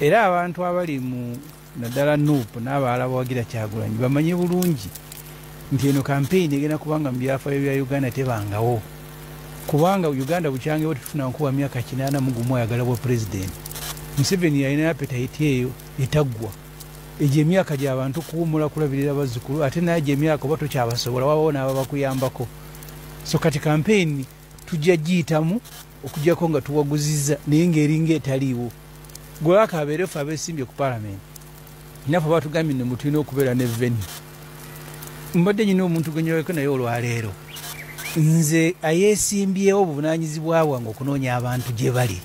era abantu abali mu naddala Nuupu n'abalala bawagira Kyagulanyi bamanye bulungi nti eno kampeyini egenda kubanga mu byafaayo bya Uganda tebangawo, kubanga Uganda bukyangewo tetufuna nkuba myaka 81 ayagala bwa pulezidenti. Museveni yalina appetite eyo etaggwa, egyo emyaka gy'abantu kuwumula kulabirira bazzukulu, ate naye gye emyaka oba tokyabasobola wabawo n'ababakuyambako. So kati kampeyini tujja giyitamu okujjako nga tuwaguzizza naye ng'eringa etaliiwo. Gwe akabeerefu abeesimbye ku palamenti naffe batugambye nno tulina okubeera ne venue. Mbadde nyina omuntu gwe nnyaweko naye olwaleero nze ayeesimbyewo obuvunaanyizibwa bwange okunoonya abantu gye bali.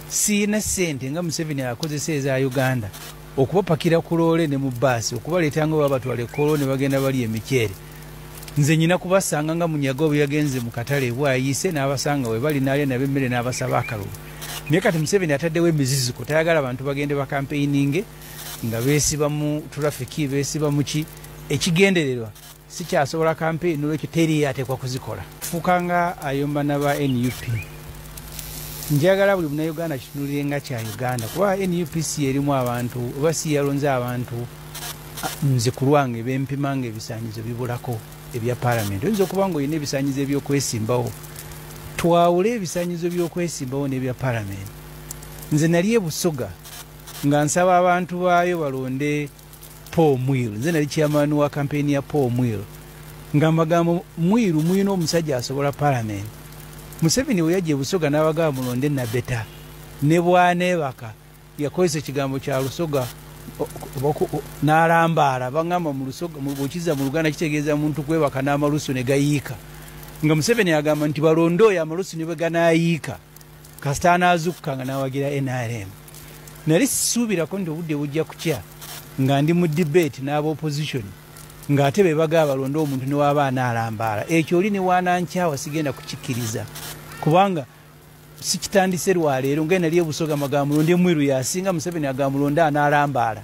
Siina ssente nga Museveni akozesa eza Uganda okubapakira ku loole ne mu bbaasi okubaleeta nga baba batwala ekkolo ne bagenda bali emiceere. Nze nyina kubasanga nga Munyaga bwe yagenze mu katale bwayise n'abasanga we bali n'alya nabo emmere n'abasaba akalulu. Naye kati Museveni ataddewo emiziziiko, tayagala abantu bagende bakampeininge nga beesiba mu trafiki, beesiba mu ki. Ekigendererwa si kyasobola kampeyini olwekyo teri ateekwa kuzikola. Fuuka nga ayomba n'aba NUP. Njagala buli Munnayuganda kitunulire nga kya Uganda, kuba NUPC erimu abantu oba si yalonze abantu nze ku lwange bempima nga ebisaanyizo bibulako ebya palamenti. Oyinza okuba nga olina ebisaanyizo ebyokwesimbawo, twawule ebisaanyizo by'okwesimbawo n'ebya palamenti. Nze nali e Busoga nga nsaba abantu baayo balonde Paul Mwiru. Nze nali chairman wa kampeyini ya Paul Mwiru nga magambo Mwiru mwino omusajja asobola palamenti. Museveni we yajja e Busoga n'abagamba mulonde Nabeta ne bwaneebaka yakozesa ekigambo kya Lusoga n'alambaala bangamba mu Lusoga bw'okiza mu Luganda kitegeeza muntu kwebaka n'amalusu ne gayiika. Nga Museveni agamba nti balonde oyo amalusu ne bwe ganaayiika kasita anaazukka nga n'awagira NRM. Nali sisuubirako nti obudde bujja kukya nga ndi mu debate n'aba opposition ng'ate be bagaba balonde omuntu ne waba anaalambaala. Ekyo oli ne waanankyawa sigenda kukikkiriza, kubanga sikitandise lwaleero nga nali e Busoga magambo mulonde Mwiru yasinga Museveni agamba mulonde anaalambaala.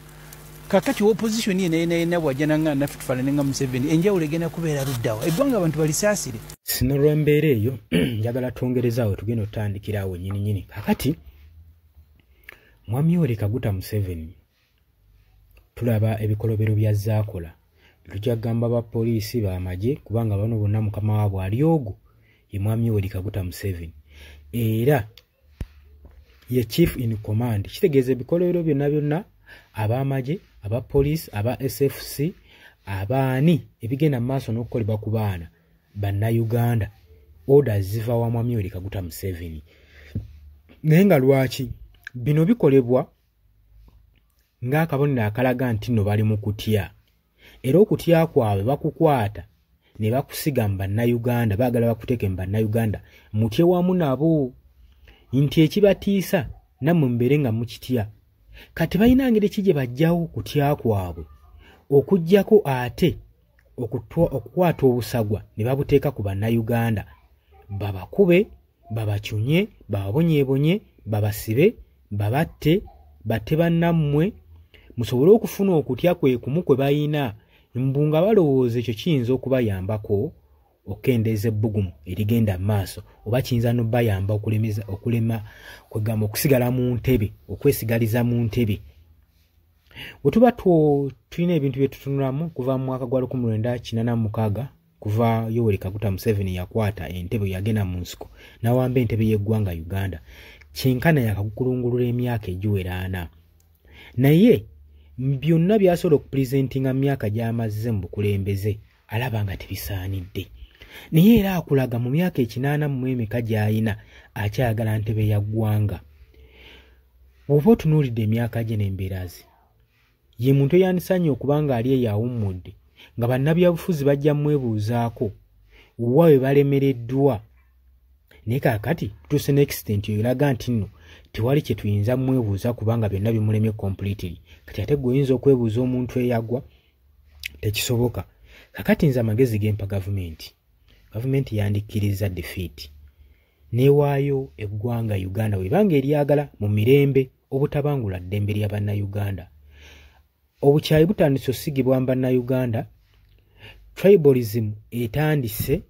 Kakati opposition yena bw'ajja nanga naffe tufaanane nga Museveni, enjawulo egenda kubeera luddawa. Eggwanga abantu balisaasire. Sino lw'embeera eyo njagala twongerezaawo tugenda otandikiraawo nyini. Kakati Mwami Yoweri Kaguta Museveni tulaba ebikolobero bya zaakola. Tujja gamba ba poliisi b'amagye kubanga bano bonna mukama waabwe ali ogwo ye Mwami Yoweri Kaguta Museveni, era ye chief in command. Kitegeeza ebikolobero byonna ab'amagye, aba poliisi, aba SFC, abaani ebigenda mu maaso n'okukolebwa ku baana bannayuganda, orders ziva wa Mwami Yoweri Kaguta Museveni. Naye nga lwaki bino bikolebwa ng'akabonero akalaga nti nno bali mu kutya, era okutya kwabwe bakukwata ne bakusiga mu bannayuganda, baagala bakuteeke mu bannayuganda mutye wamu nabo, nti ekibatiisa nammwe mubeere nga mukitya. Kati balina ngeri ki gye bajjawo okutya kwabwe okuggyako ate okukwata obusagwa ne babuteeka ku bannayuganda, babakube, babakyunye, bababonyeebonye, babasibe, babatte, batte bannammwe, musobole okufuna okutya kwe kumu kwe bayina. Mbunga balowooza ekyo kiyinza okubayambako okendeeza ebbugumu erigenda mu maaso, oba kiyinza n'obayamba okulema kwegamba okusigala mu ntebe, okwesigaliza mu ntebe. Bwe tuba tulina ebintu bye tutunulamu kuva mu mwaka gwa 1986 kuva Yoweri Kaguta Museveni yakwata entebe yagenda mu nsiko n'awamba entebe y'eggwanga Uganda, kyenkana yakakulungulula emyaka egiwera 4. Naye byonna byasobola okupresentinga myaka gy'amazze mu bukulembeze alaba nga tebisaanidde. Naye era akulaga mu myaka 84 gy'ayina akyayagala ntebe ya ggwanga. Bw'oba otunuulidde emyaka gye n'embeera ze, ye muntu eyandisanye okubanga ali eyawummudde nga bannabyabufuzi bajja mwebuuzaako wa we balemereddwa. Naye kaakati tutuuse n'extent eraga nti nno tewali kye tuyinza mwebuuza kubanga byonna bimulemye completely. Kati ate gwe oyinza okwebuuza omuntu eyagwa, tekisoboka. Kakati nze amagezi gempa gavumenti yandikkiriza defeat neewaayo eggwanga Uganda webanga eryagala mu mirembe obutabangula ddembe lya bannayuganda. Obukyayi butandise osigibwa mu bannayuganda, tribalism etandise,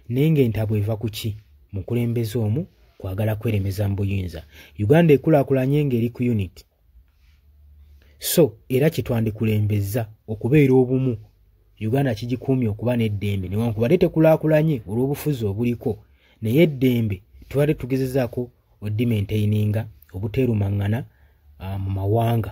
naye ng'entabo eva ku ki? Mukulembeze omu kwagala kweremeza mu buyinza. Uganda ekulaakulanye ng'eri ku unity, so era kitwandikulembeza okubeera obumu Uganda kigikuumye okuba n'eddembe newankubadde tekulaakulanye olw'obufuzi obuliko naye eddembe tubadde tugezezaako odimaintaininga obuteerumaŋŋana mu mawanga